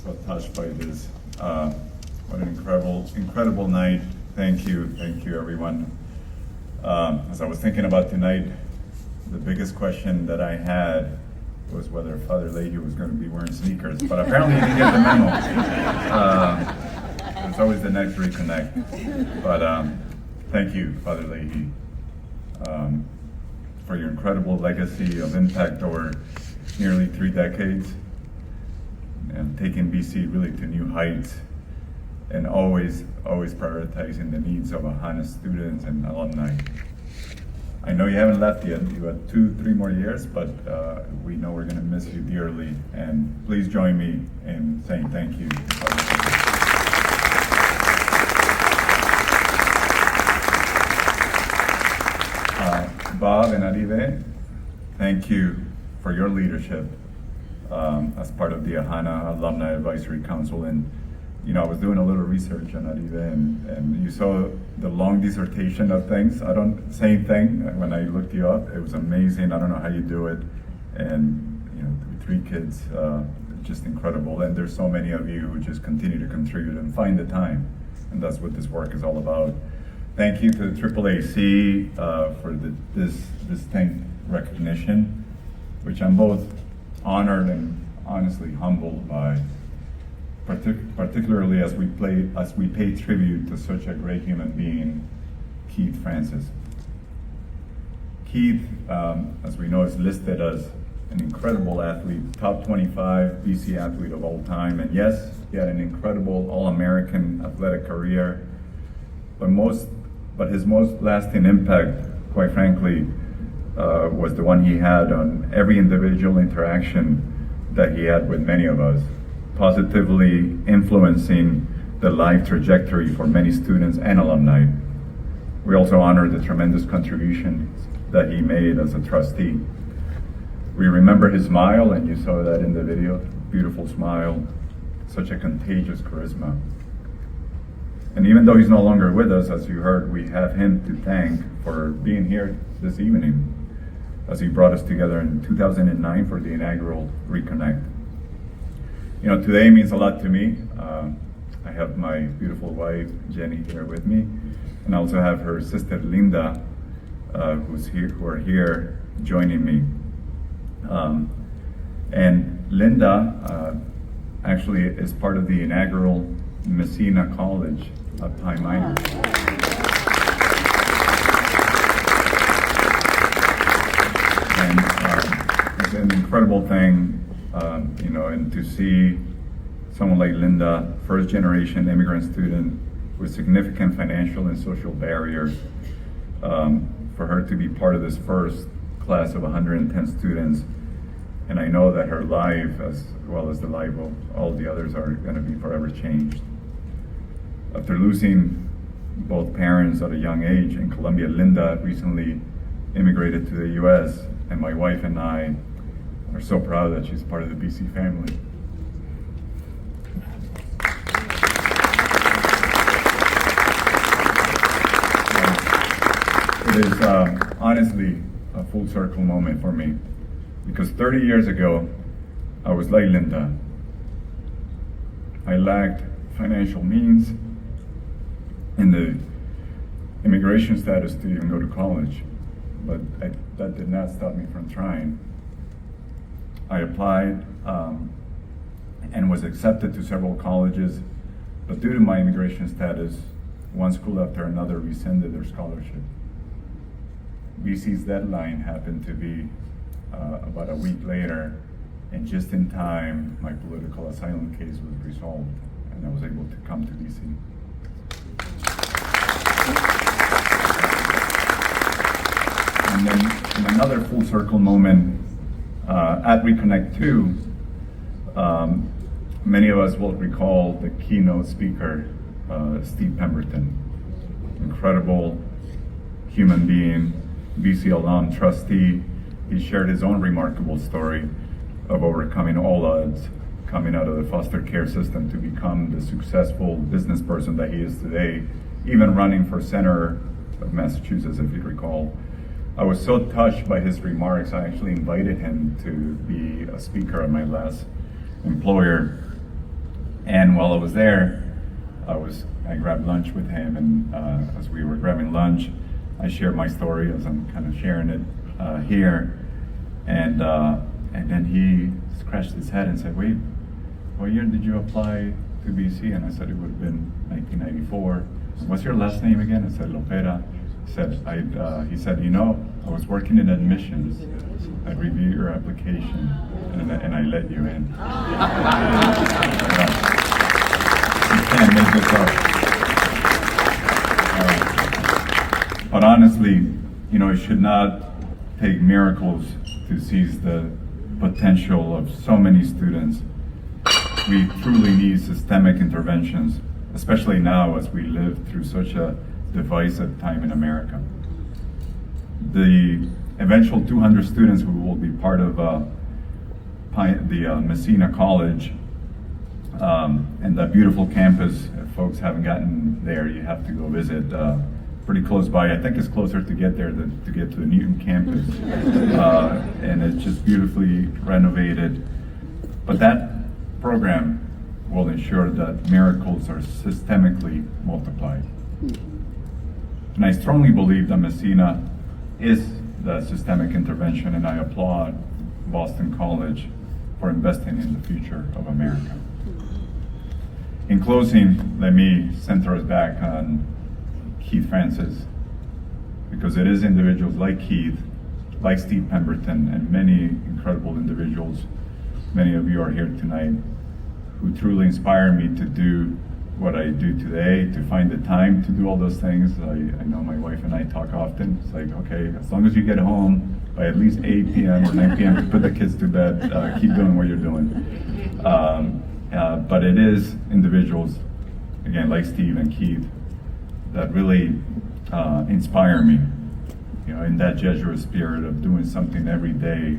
so touched by this. What an incredible night. Thank you, everyone. As I was thinking about tonight, the biggest question that I had was whether Father Leahy was going to be wearing sneakers, but apparently he didn't get the memo. It's always the next reconnect. But thank you, Father Leahy, for your incredible legacy of impact over nearly 3 decades, and taking BC really to new heights, and always prioritizing the needs of AHANA students and alumni. I know you haven't left yet. You have 2-3 more years, but we know we're going to miss you dearly. And please join me in saying thank you. Bob and Arive, thank you for your leadership as part of the AHANA Alumni Advisory Council. And I was doing a little research on Arive, and you saw the long dissertation of things. Same thing when I looked you up. It was amazing. I don't know how you do it. And 3 kids, just incredible. And there's so many of you who just continue to contribute and find the time. And that's what this work is all about. Thank you to the AAAC for this distinct recognition, which I'm both honored and honestly humbled by, particularly as we pay tribute to such a great human being, Keith Francis. Keith, as we know, is listed as an incredible athlete, top 25 BC athlete of all time, and yes, he had an incredible All-American athletic career, but his most lasting impact, quite frankly, was the one he had on every individual interaction that he had with many of us, positively influencing the life trajectory for many students and alumni. We also honor the tremendous contributions that he made as a trustee. We remember his smile, and you saw that in the video, beautiful smile, such a contagious charisma. And even though he's no longer with us, as you heard, we have him to thank for being here this evening, as he brought us together in 2009 for the inaugural Reconnect. Today means a lot to me. I have my beautiful wife, Jenny, here with me, and I also have her sister, Linda, who are here joining me. And Linda actually is part of the inaugural Messina College at Pi Minor. And it's an incredible thing, and to see someone like Linda, first generation immigrant student with significant financial and social barriers, for her to be part of this first class of 110 students. And I know that her life, as well as the life of all the others, are going to be forever changed. After losing both parents at a young age in Colombia, Linda recently immigrated to the US, and my wife and I are so proud that she's part of the BC family. It is honestly a full circle moment for me, because 30 years ago, I was like Linda. I lacked financial means and the immigration status to even go to college, but that did not stop me from trying. I applied and was accepted to several colleges, but due to my immigration status, one school after another rescinded their scholarship. BC's deadline happened to be about a week later, and just in time, my political asylum case was resolved, and I was able to come to BC. And then in another full circle moment, at Reconnect 2, many of us will recall the keynote speaker, Steve Pemberton. Incredible human being, BC alum, trustee. He shared his own remarkable story of overcoming all odds, coming out of the foster care system to become the successful business person that he is today, even running for Senator of Massachusetts, if you recall. I was so touched by his remarks, I actually invited him to be a speaker at my last employer. And while I was there, I grabbed lunch with him, and as we were grabbing lunch, I shared my story as I'm kind of sharing it here, and then he scratched his head and said, "Wait, what year did you apply to BC?" And I said it would have been 1994. "What's your last name again?" I said, "Lopera." He said, "You know, I was working in admissions. I reviewed your application, and I let you in." You can't make this up. But honestly, you know, it should not take miracles to seize the potential of so many students. We truly need systemic interventions, especially now as we live through such a divisive time in America. The eventual 200 students who will be part of the Messina College and that beautiful campus. If folks haven't gotten there, you have to go visit. Pretty close by. I think it's closer to get there than to get to the Newton campus. And it's just beautifully renovated. But that program will ensure that miracles are systemically multiplied. And I strongly believe that Messina is the systemic intervention, and I applaud Boston College for investing in the future of America. In closing, let me center us back on Keith Francis, because it is individuals like Keith, like Steve Pemberton, and many incredible individuals, many of you are here tonight, who truly inspire me to do what I do today, to find the time to do all those things. I know my wife and I talk often. It's like, okay, as long as you get home by at least 8 p.m. or 9 p.m. to put the kids to bed, keep doing what you're doing. But it is individuals, again, like Steve and Keith, that really inspire me, you know, in that Jesuit spirit of doing something every day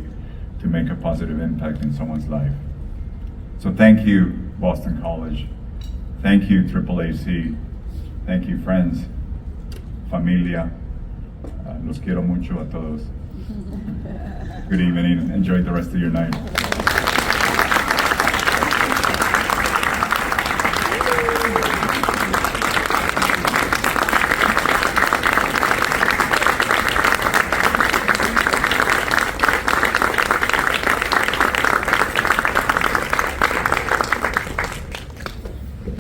to make a positive impact in someone's life. So thank you, Boston College. Thank you, AAAC. Thank you, friends, familia. Los quiero mucho a todos. Good evening. Enjoy the rest of your night.